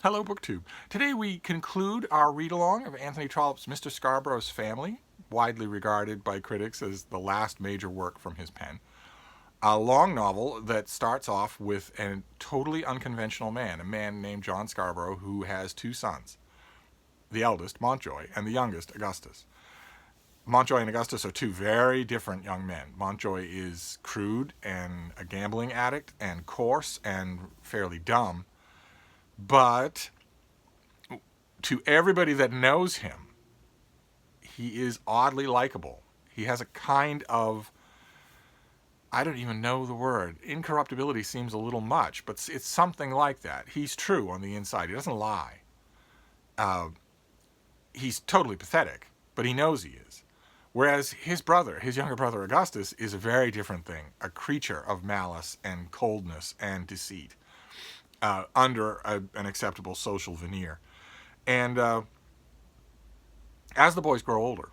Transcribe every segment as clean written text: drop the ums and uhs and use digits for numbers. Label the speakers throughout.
Speaker 1: Hello, BookTube. Today we conclude our read-along of Anthony Trollope's Mr. Scarborough's Family, widely regarded by critics as the last major work from his pen. A long novel that starts off with a totally unconventional man, a man named John Scarborough, who has two sons. The eldest, Montjoy, and the youngest, Augustus. Montjoy and Augustus are two very different young men. Montjoy is crude and a gambling addict and coarse and fairly dumb. But to everybody that knows him, he is oddly likable. He has a kind of, I don't even know the word. Incorruptibility seems a little much, but it's something like that. He's true on the inside. He doesn't lie. He's totally pathetic, but he knows he is. Whereas his brother, his younger brother Augustus, is a very different thing. A creature of malice and coldness and deceit. Under an acceptable social veneer. And as the boys grow older,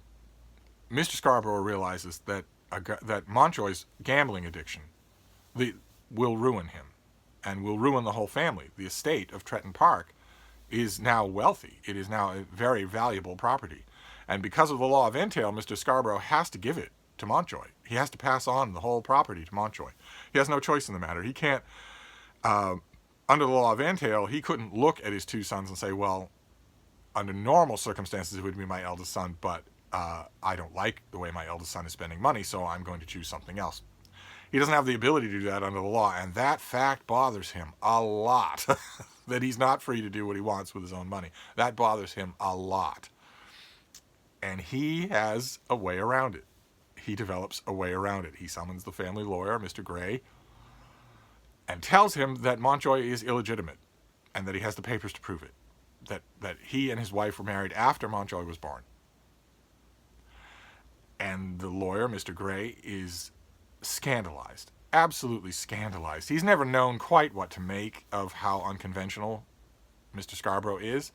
Speaker 1: Mr. Scarborough realizes that Montjoy's gambling addiction will ruin him and will ruin the whole family. The estate of Tretton Park is now wealthy. It is now a very valuable property. And because of the law of entail, Mr. Scarborough has to give it to Montjoy. He has to pass on the whole property to Montjoy. He has no choice in the matter. He can't... under the law of entail, he couldn't look at his two sons and say, well, under normal circumstances, it would be my eldest son, but I don't like the way my eldest son is spending money, so I'm going to choose something else. He doesn't have the ability to do that under the law, and that fact bothers him a lot, that he's not free to do what he wants with his own money. That bothers him a lot. And he has a way around it. He develops a way around it. He summons the family lawyer, Mr. Gray, and tells him that Montjoy is illegitimate and that he has the papers to prove it, that he and his wife were married after Montjoy was born. And the lawyer, Mr. Gray, is scandalized, absolutely scandalized. He's never known quite what to make of how unconventional Mr. Scarborough is,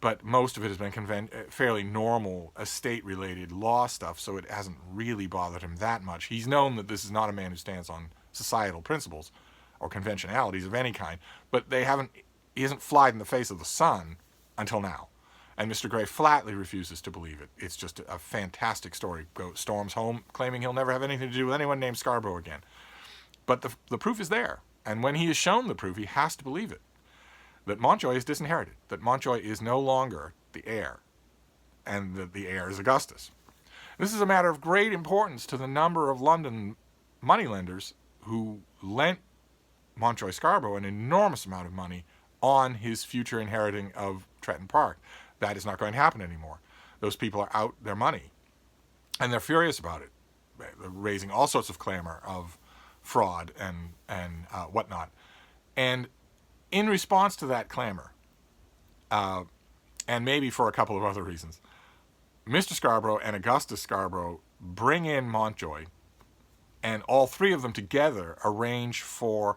Speaker 1: but most of it has been fairly normal estate-related law stuff, so it hasn't really bothered him that much. He's known that this is not a man who stands on societal principles or conventionalities of any kind, but he hasn't flied in the face of the sun until now. And Mr. Gray flatly refuses to believe it. It's just a fantastic story. Storms home, claiming he'll never have anything to do with anyone named Scarborough again. But the proof is there, and when he is shown the proof, he has to believe it. That Montjoy is disinherited, that Montjoy is no longer the heir, and that the heir is Augustus. This is a matter of great importance to the number of London moneylenders who lent Montjoy Scarborough an enormous amount of money on his future inheriting of Tretton Park. That is not going to happen anymore. Those people are out their money, and they're furious about it. They're raising all sorts of clamor of fraud and whatnot. And in response to that clamor, and maybe for a couple of other reasons, Mr. Scarborough and Augustus Scarborough bring in Montjoy, and all three of them together arrange for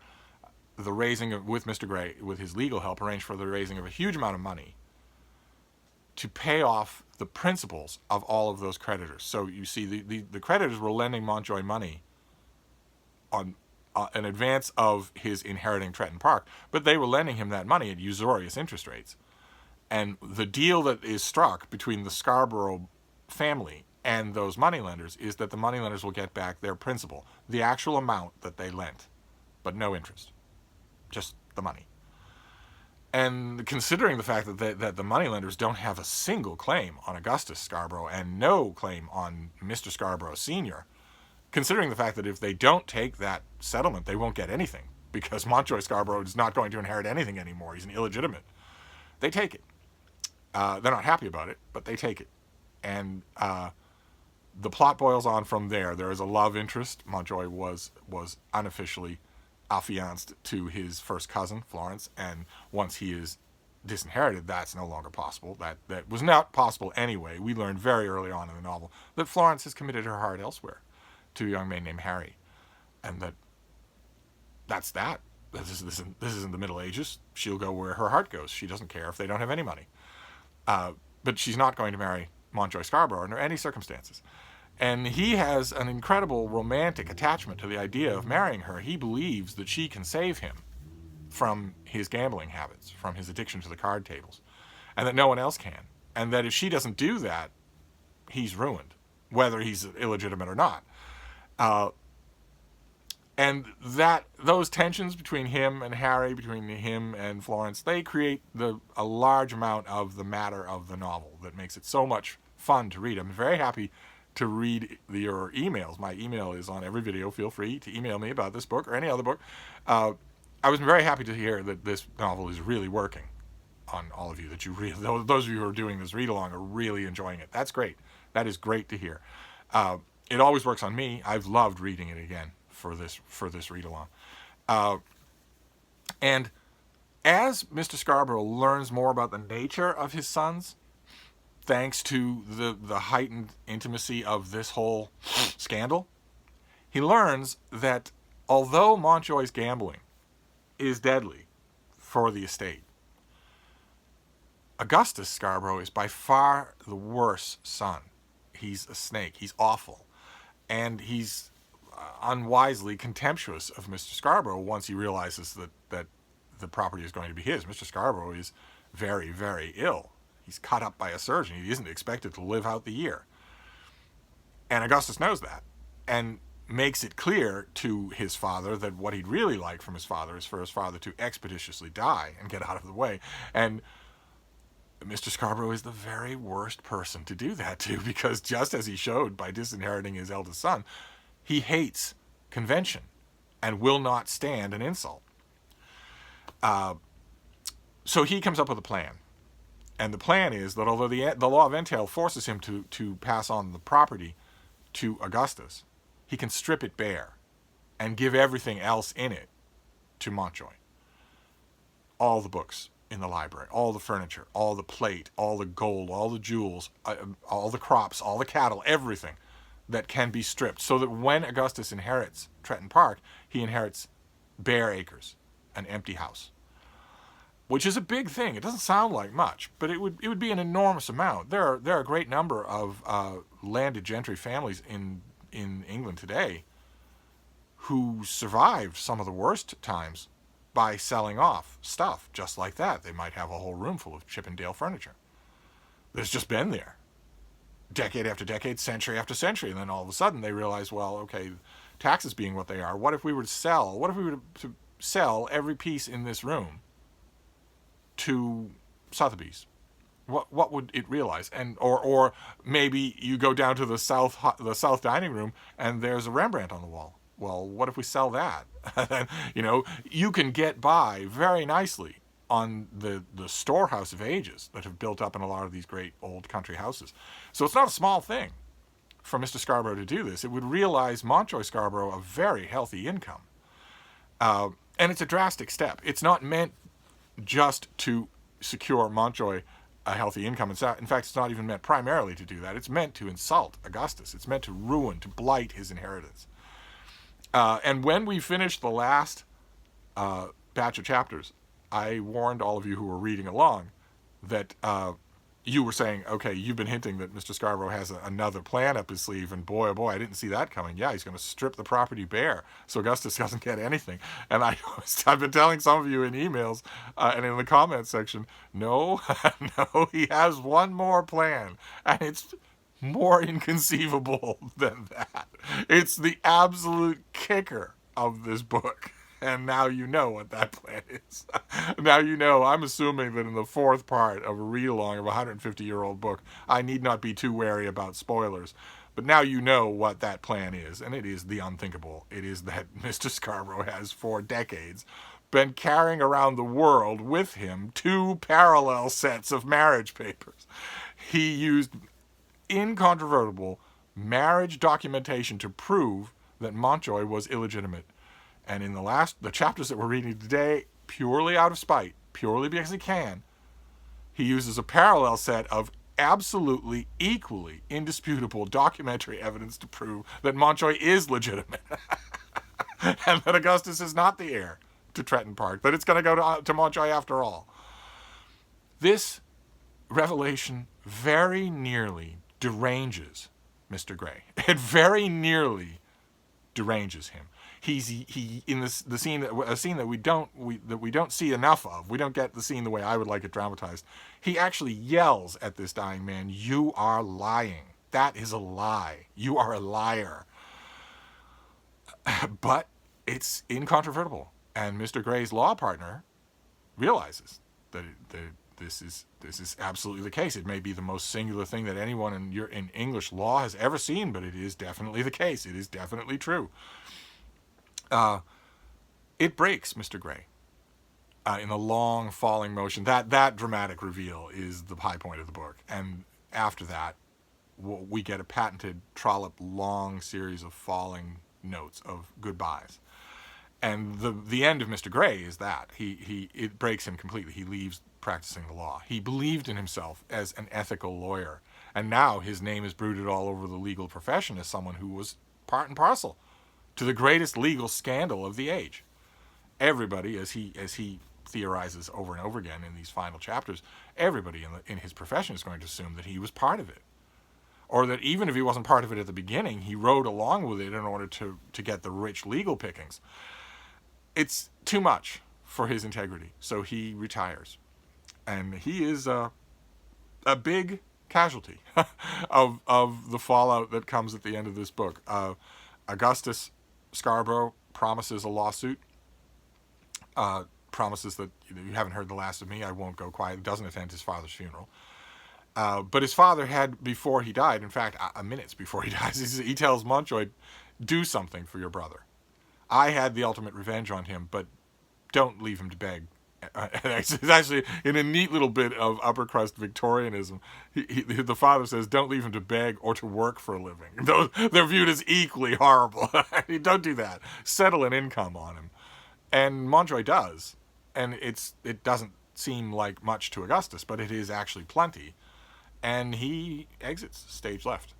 Speaker 1: the raising of, with Mr. Gray, with his legal help, arrange for the raising of a huge amount of money to pay off the principals of all of those creditors. So you see, the creditors were lending Montjoy money on in advance of his inheriting Tretton Park, but they were lending him that money at usurious interest rates. And the deal that is struck between the Scarborough family and those moneylenders is that the moneylenders will get back their principal, the actual amount that they lent, but no interest, just the money. And considering the fact that the moneylenders don't have a single claim on Augustus Scarborough and no claim on Mr. Scarborough Sr., considering the fact that if they don't take that settlement, they won't get anything, because Montjoy Scarborough is not going to inherit anything anymore. He's an illegitimate. They take it. They're not happy about it, but they take it. And the plot boils on from there. There is a love interest. Montjoy was unofficially affianced to his first cousin, Florence, and once he is disinherited, that's no longer possible. That was not possible anyway. We learned very early on in the novel that Florence has committed her heart elsewhere to a young man named Harry, and that's that. This is in the Middle Ages. She'll go where her heart goes. She doesn't care if they don't have any money. But she's not going to marry Montjoy Scarborough under any circumstances. And he has an incredible romantic attachment to the idea of marrying her. He believes that she can save him from his gambling habits, from his addiction to the card tables, and that no one else can. And that if she doesn't do that, he's ruined, whether he's illegitimate or not. And that those tensions between him and Harry, between him and Florence, they create a large amount of the matter of the novel that makes it so much fun to read. I'm very happy to read your emails. My email is on every video. Feel free to email me about this book or any other book. I was very happy to hear that this novel is really working on all of you, that you really, those of you who are doing this read along are really enjoying it. That's great. That is great to hear. It always works on me. I've loved reading it again for this read along. And as Mr. Scarborough learns more about the nature of his sons, thanks to the heightened intimacy of this whole scandal, he learns that although Montjoy's gambling is deadly for the estate, Augustus Scarborough is by far the worst son. He's a snake. He's awful. And he's unwisely contemptuous of Mr. Scarborough once he realizes that the property is going to be his. Mr. Scarborough is very, very ill. He's cut up by a surgeon. He isn't expected to live out the year. And Augustus knows that and makes it clear to his father that what he'd really like from his father is for his father to expeditiously die and get out of the way. And Mr. Scarborough is the very worst person to do that to, because just as he showed by disinheriting his eldest son, he hates convention and will not stand an insult. So he comes up with a plan. And the plan is that although the law of entail forces him to pass on the property to Augustus, he can strip it bare and give everything else in it to Montjoy. All the books in the library, all the furniture, all the plate, all the gold, all the jewels, all the crops, all the cattle, everything that can be stripped, so that when Augustus inherits Tretton Park, he inherits bare acres, an empty house, which is a big thing. It doesn't sound like much, but it would be an enormous amount. There are a great number of landed gentry families in England today who survived some of the worst times by selling off stuff just like that. They might have a whole room full of Chippendale furniture that's just been there decade after decade, century after century, and then all of a sudden they realize, well, okay, taxes being what they are, what if we were to sell every piece in this room to Sotheby's? What would it realize? And or maybe you go down to the south dining room and there's a Rembrandt on the wall. Well, what if we sell that? You can get by very nicely on the storehouse of ages that have built up in a lot of these great old country houses. So it's not a small thing for Mr. Scarborough to do this. It would realize Montjoy Scarborough a very healthy income. And it's a drastic step. It's not meant just to secure Montjoy a healthy income. In fact, it's not even meant primarily to do that. It's meant to insult Augustus. It's meant to ruin, to blight his inheritance. And when we finished the last batch of chapters, I warned all of you who were reading along that you were saying, okay, you've been hinting that Mr. Scarborough has another plan up his sleeve, and boy, oh boy, I didn't see that coming. Yeah, he's going to strip the property bare so Augustus doesn't get anything. And I've been telling some of you in emails and in the comments section, no, he has one more plan, and it's more inconceivable than that. It's the absolute kicker of this book. And now you know what that plan is. Now you know. I'm assuming that in the fourth part of a read-along of a 150-year-old book, I need not be too wary about spoilers. But now you know what that plan is, and it is the unthinkable. It is that Mr. Scarborough has, for decades, been carrying around the world with him 2 parallel sets of marriage papers. He used incontrovertible marriage documentation to prove that Montjoy was illegitimate. And in the chapters that we're reading today, purely out of spite, purely because he can, he uses a parallel set of absolutely equally indisputable documentary evidence to prove that Montjoy is legitimate. And that Augustus is not the heir to Tretton Park, that it's going to go to Montjoy after all. This revelation very nearly deranges Mr. Gray. It very nearly deranges him. he in this the scene that a scene that we don't see enough of. We don't get the scene the way I would like it dramatized. He actually yells at this dying man, "You are lying. That is a lie. You are a liar." But it's incontrovertible, and Mr. Grey's law partner realizes that this is absolutely the case. It may be the most singular thing that anyone in English law has ever seen, but it is definitely the case. It is definitely true. It breaks Mr. Grey in a long falling motion. That dramatic reveal is the high point of the book, and after that, we get a patented Trollope long series of falling notes of goodbyes. And the end of Mr. Grey is that it breaks him completely. He leaves practicing the law. He believed in himself as an ethical lawyer, and now his name is bruited all over the legal profession as someone who was part and parcel to the greatest legal scandal of the age. Everybody, as he theorizes over and over again in these final chapters, everybody in his profession is going to assume that he was part of it, or that even if he wasn't part of it at the beginning, he rode along with it in order to get the rich legal pickings. It's too much for his integrity, so he retires, and he is a big casualty of the fallout that comes at the end of this book. Augustus Scarborough promises a lawsuit, promises that you haven't heard the last of me, I won't go quiet, doesn't attend his father's funeral. But his father had, before he died, in fact, minutes before he dies, he tells Montjoy, do something for your brother. I had the ultimate revenge on him, but don't leave him to beg. It's actually in a neat little bit of upper crust Victorianism. The father says, don't leave him to beg or to work for a living. They're viewed as equally horrible. Don't do that. Settle an income on him. And Montjoy does. And it doesn't seem like much to Augustus, but it is actually plenty. And he exits stage left.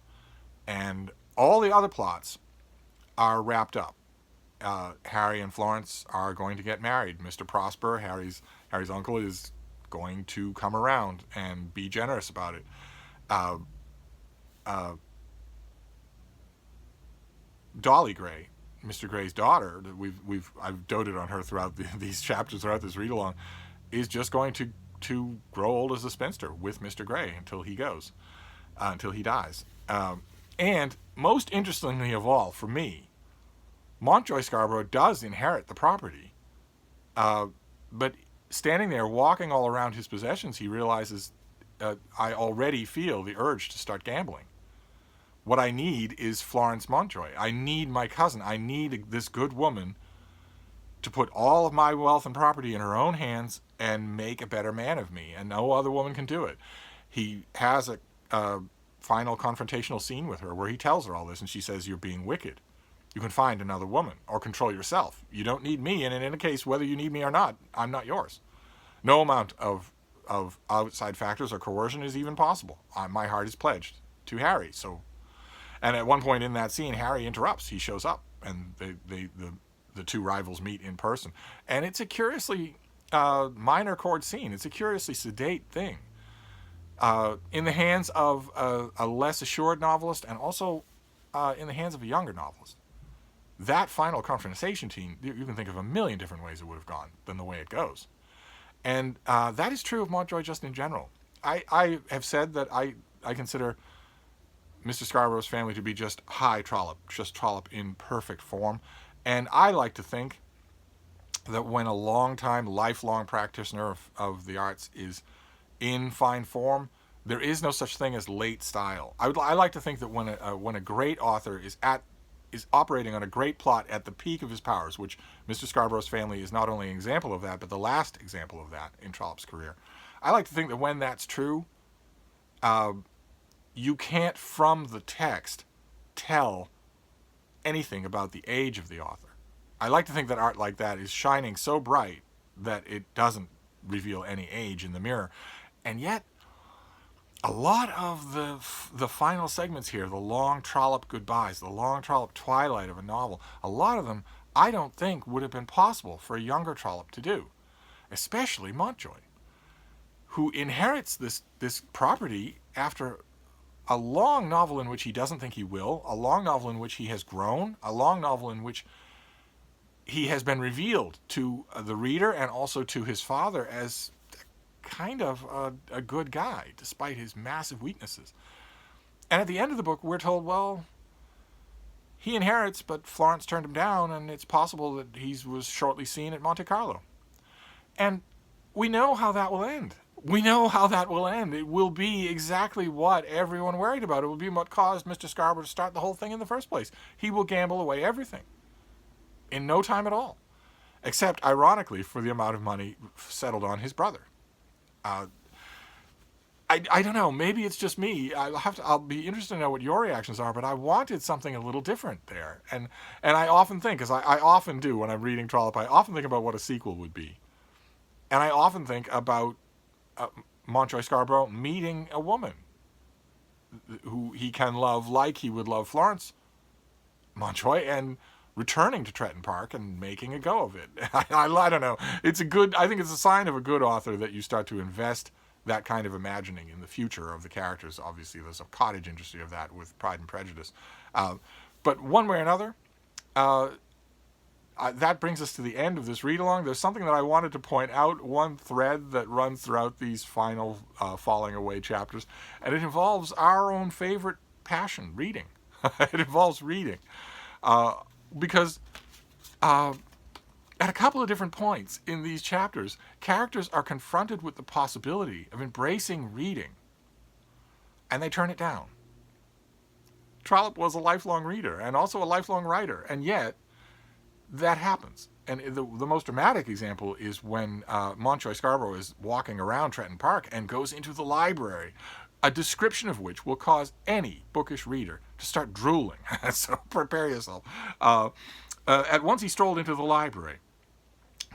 Speaker 1: And all the other plots are wrapped up. Harry and Florence are going to get married. Mr. Prosper, Harry's uncle, is going to come around and be generous about it. Dolly Grey, Mr. Grey's daughter, I've doted on her throughout these chapters, throughout this read along, is just going to grow old as a spinster with Mr. Grey until he goes, until he dies. And most interestingly of all, for me, Montjoy Scarborough does inherit the property, but standing there walking all around his possessions, he realizes, I already feel the urge to start gambling. What I need is Florence Montjoy. I need my cousin. I need this good woman to put all of my wealth and property in her own hands and make a better man of me, and no other woman can do it. He has a final confrontational scene with her where he tells her all this, and she says, you're being wicked. You can find another woman or control yourself. You don't need me, and in any case, whether you need me or not, I'm not yours. No amount of outside factors or coercion is even possible. My heart is pledged to Harry. And at one point in that scene, Harry interrupts. He shows up, and the two rivals meet in person. And it's a curiously minor chord scene. It's a curiously sedate thing. In the hands of a less assured novelist, and also in the hands of a younger novelist. That final confrontation scene, you can think of a million different ways it would have gone than the way it goes. And that is true of Montjoy just in general. I have said that I consider Mr. Scarborough's family to be just high Trollope, just Trollope in perfect form. And I like to think that when a long-time, lifelong practitioner of the arts is in fine form, there is no such thing as late style. I like to think that when a great author is operating on a great plot at the peak of his powers, which Mr. Scarborough's family is not only an example of that, but the last example of that in Trollope's career. I like to think that when that's true, you can't from the text tell anything about the age of the author. I like to think that art like that is shining so bright that it doesn't reveal any age in the mirror. And yet, a lot of the final segments here, the long Trollope goodbyes, the long Trollope twilight of a novel, a lot of them I don't think would have been possible for a younger Trollope to do, especially Montjoy, who inherits this property after a long novel in which he doesn't think he will, a long novel in which he has grown, a long novel in which he has been revealed to the reader and also to his father as kind of a good guy, despite his massive weaknesses. And at the end of the book, we're told, well, he inherits, but Florence turned him down, and it's possible that he was shortly seen at Monte Carlo. And we know how that will end. We know how that will end. It will be exactly what everyone worried about. It will be what caused Mr. Scarborough to start the whole thing in the first place. He will gamble away everything in no time at all, except, ironically, for the amount of money settled on his brother. I don't know. Maybe it's just me. I'll be interested to know what your reactions are, but I wanted something a little different there. And I often think, as I often do when I'm reading Trollope, I often think about what a sequel would be. And I often think about Montjoy Scarborough meeting a woman who he can love like he would love Florence Montjoy, and returning to Tretton Park and making a go of it. I don't know. I think it's a sign of a good author that you start to invest that kind of imagining in the future of the characters. Obviously, there's a cottage industry of that with Pride and Prejudice. But one way or another, that brings us to the end of this read-along. There's something that I wanted to point out, one thread that runs throughout these final falling away chapters, and it involves our own favorite passion, reading. It involves reading. Because at a couple of different points in these chapters, characters are confronted with the possibility of embracing reading, and they turn it down. Trollope was a lifelong reader and also a lifelong writer, and yet that happens. And the most dramatic example is when Montjoy Scarborough is walking around Tretton Park and goes into the library, a description of which will cause any bookish reader to start drooling. So prepare yourself. At once he strolled into the library.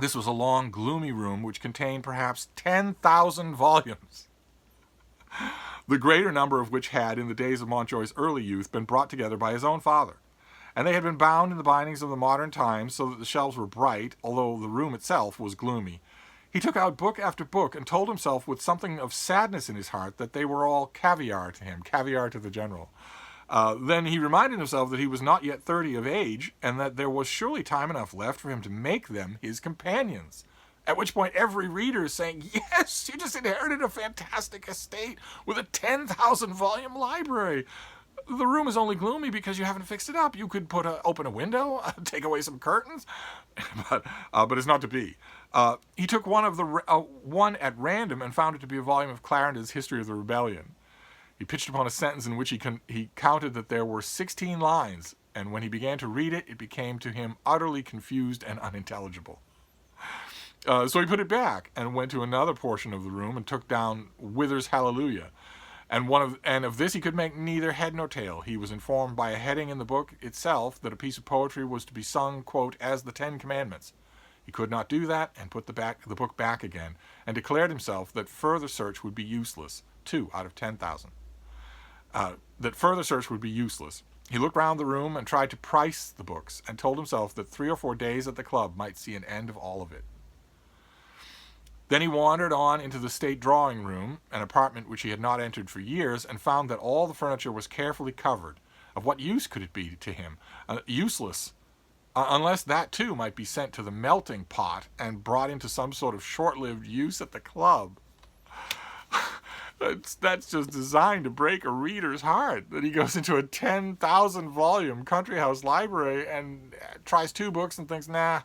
Speaker 1: This was a long, gloomy room which contained perhaps 10,000 volumes, the greater number of which had, in the days of Montjoy's early youth, been brought together by his own father. And they had been bound in the bindings of the modern times so that the shelves were bright, although the room itself was gloomy. He took out book after book and told himself with something of sadness in his heart that they were all caviar to him, caviar to the general. Then he reminded himself that he was not yet 30 of age, and that there was surely time enough left for him to make them his companions. At which point every reader is saying, yes, you just inherited a fantastic estate with a 10,000 volume library. The room is only gloomy because you haven't fixed it up. You could open a window, take away some curtains, but it's not to be. He took one at random and found it to be a volume of Clarence's History of the Rebellion. He pitched upon a sentence in which he counted that there were 16 lines, and when he began to read it, it became to him utterly confused and unintelligible. So he put it back and went to another portion of the room and took down Wither's Hallelujah. And of this he could make neither head nor tail. He was informed by a heading in the book itself that a piece of poetry was to be sung, quote, as the 10 Commandments. He could not do that and put the book back again, and declared himself that further search would be useless. 2 out of 10,000. That further search would be useless. He looked round the room and tried to price the books, and told himself that 3 or 4 days at the club might see an end of all of it. Then he wandered on into the state drawing room, an apartment which he had not entered for years, and found that all the furniture was carefully covered. Of what use could it be to him? Useless, unless that too might be sent to the melting pot and brought into some sort of short-lived use at the club. That's just designed to break a reader's heart, that he goes into a 10,000 volume country house library and tries 2 books and thinks, nah.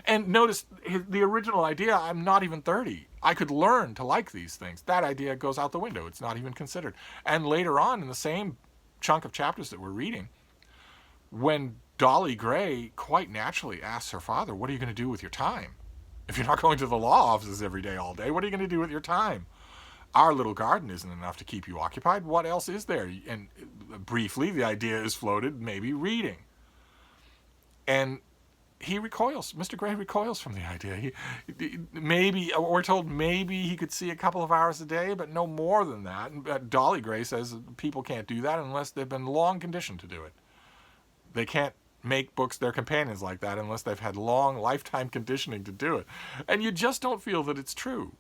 Speaker 1: And notice the original idea, I'm not even 30. I could learn to like these things. That idea goes out the window. It's not even considered. And later on in the same chunk of chapters that we're reading, when Dolly Gray quite naturally asks her father, what are you going to do with your time? If you're not going to the law offices every day all day, what are you going to do with your time? Our little garden isn't enough to keep you occupied. What else is there? And briefly, the idea is floated, maybe reading. And he recoils. Mr. Gray recoils from the idea. Maybe, we're told maybe he could see a couple of hours a day, but no more than that. And Dolly Gray says people can't do that unless they've been long conditioned to do it. They can't make books their companions like that unless they've had long lifetime conditioning to do it. And you just don't feel that it's true.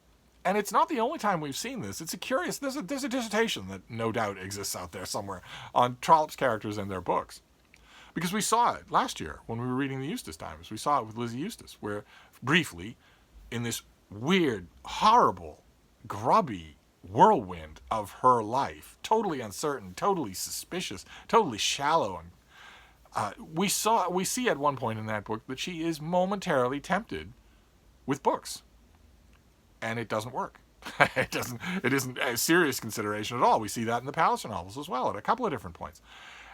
Speaker 1: And it's not the only time we've seen this. It's there's a dissertation that no doubt exists out there somewhere on Trollope's characters and their books. Because we saw it last year when we were reading the Eustace Times. We saw it with Lizzie Eustace, where briefly, in this weird, horrible, grubby whirlwind of her life, totally uncertain, totally suspicious, totally shallow, and we see at one point in that book that she is momentarily tempted with books, and it doesn't work. It isn't a serious consideration at all. We see that in the Palliser novels as well at a couple of different points.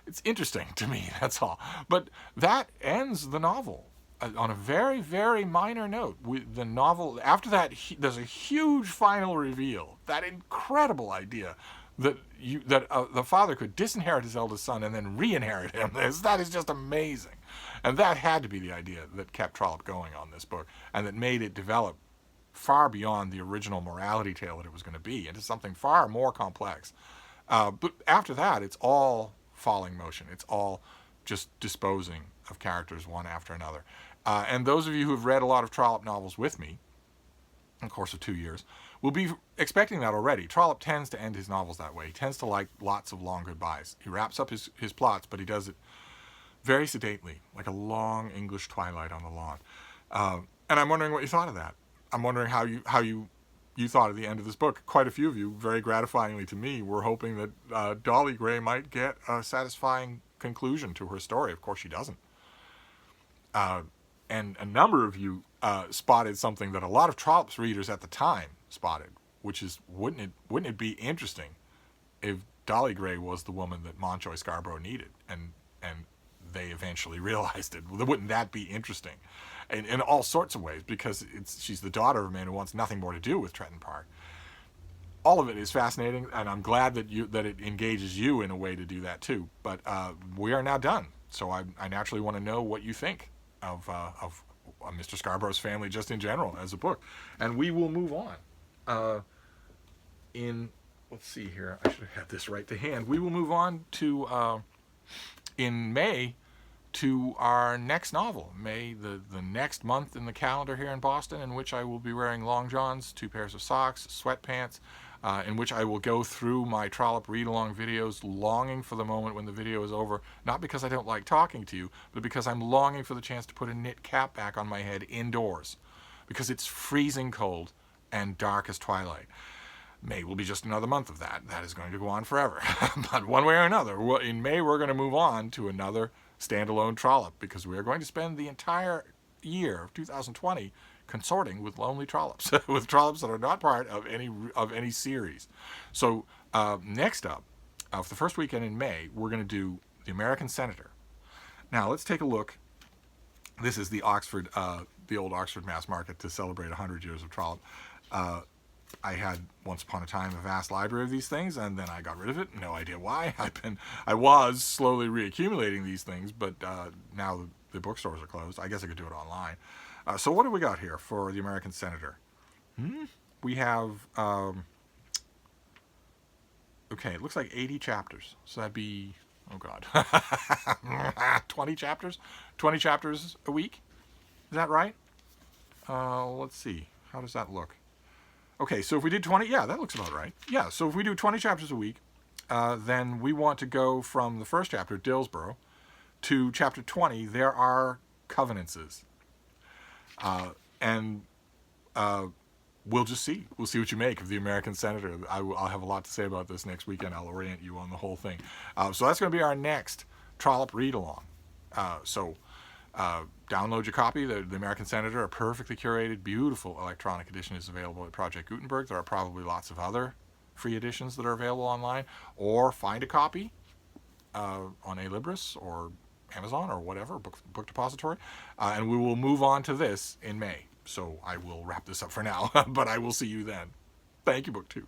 Speaker 1: It's interesting to me, that's all. But that ends the novel on a very, very minor note. The novel, after that, there's a huge final reveal. That incredible idea that the father could disinherit his eldest son and then re-inherit him. That is just amazing. And that had to be the idea that kept Trollope going on this book, and that made it develop far beyond the original morality tale that it was going to be into something far more complex. But after that, it's all falling motion. It's all just disposing of characters one after another. And those of you who have read a lot of Trollope novels with me, in the course of 2 years, will be expecting that already. Trollope tends to end his novels that way. He tends to like lots of long goodbyes. He wraps up his plots, but he does it very sedately, like a long English twilight on the lawn. And I'm wondering what you thought of that. I'm wondering how you thought of the end of this book. Quite a few of you, very gratifyingly to me, were hoping that Dolly Gray might get a satisfying conclusion to her story. Of course she doesn't. And a number of you spotted something that a lot of Trollope's readers at the time spotted, which is, wouldn't it be interesting if Dolly Gray was the woman that Montjoy Scarborough needed, and they eventually realized it? Wouldn't that be interesting? In all sorts of ways, because she's the daughter of a man who wants nothing more to do with Tretton Park. All of it is fascinating, and I'm glad that it engages you in a way to do that too. But we are now done, so I naturally want to know what you think of Mr. Scarborough's family just in general as a book, and we will move on. Let's see here, I should have had this right to hand. We will move on to in May to our next novel. May, the next month in the calendar here in Boston, in which I will be wearing long johns, 2 pairs of socks, sweatpants, in which I will go through my Trollope read-along videos, longing for the moment when the video is over, not because I don't like talking to you, but because I'm longing for the chance to put a knit cap back on my head indoors, because it's freezing cold and dark as twilight. May will be just another month of that. That is going to go on forever. But one way or another, in May we're going to move on to another standalone Trollope, because we are going to spend the entire year of 2020 consorting with lonely Trollopes, with Trollopes that are not part of any series. So next up, for the first weekend in May, we're going to do The American Senator. Now let's take a look. This is the old Oxford Mass Market to celebrate 100 years of Trollope. I had once upon a time a vast library of these things, and then I got rid of it. No idea why. I was slowly reaccumulating these things, but now the bookstores are closed. I guess I could do it online. So what do we got here for The American Senator? We have, okay, it looks like 80 chapters. So that'd be, oh God, 20 chapters? 20 chapters a week? Is that right? Let's see. How does that look? Okay, so if we did 20, yeah, that looks about right. Yeah, so if we do 20 chapters a week, then we want to go from the first chapter, Dillsborough, to chapter 20, There Are Covenances. And we'll just see. We'll see what you make of The American Senator. I'll have a lot to say about this next weekend. I'll orient you on the whole thing. So that's going to be our next Trollope read-along. Download your copy. The American Senator, a perfectly curated, beautiful electronic edition, is available at Project Gutenberg. There are probably lots of other free editions that are available online. Or find a copy on Alibris or Amazon or whatever, book depository. And we will move on to this in May. So I will wrap this up for now, but I will see you then. Thank you, Book 2.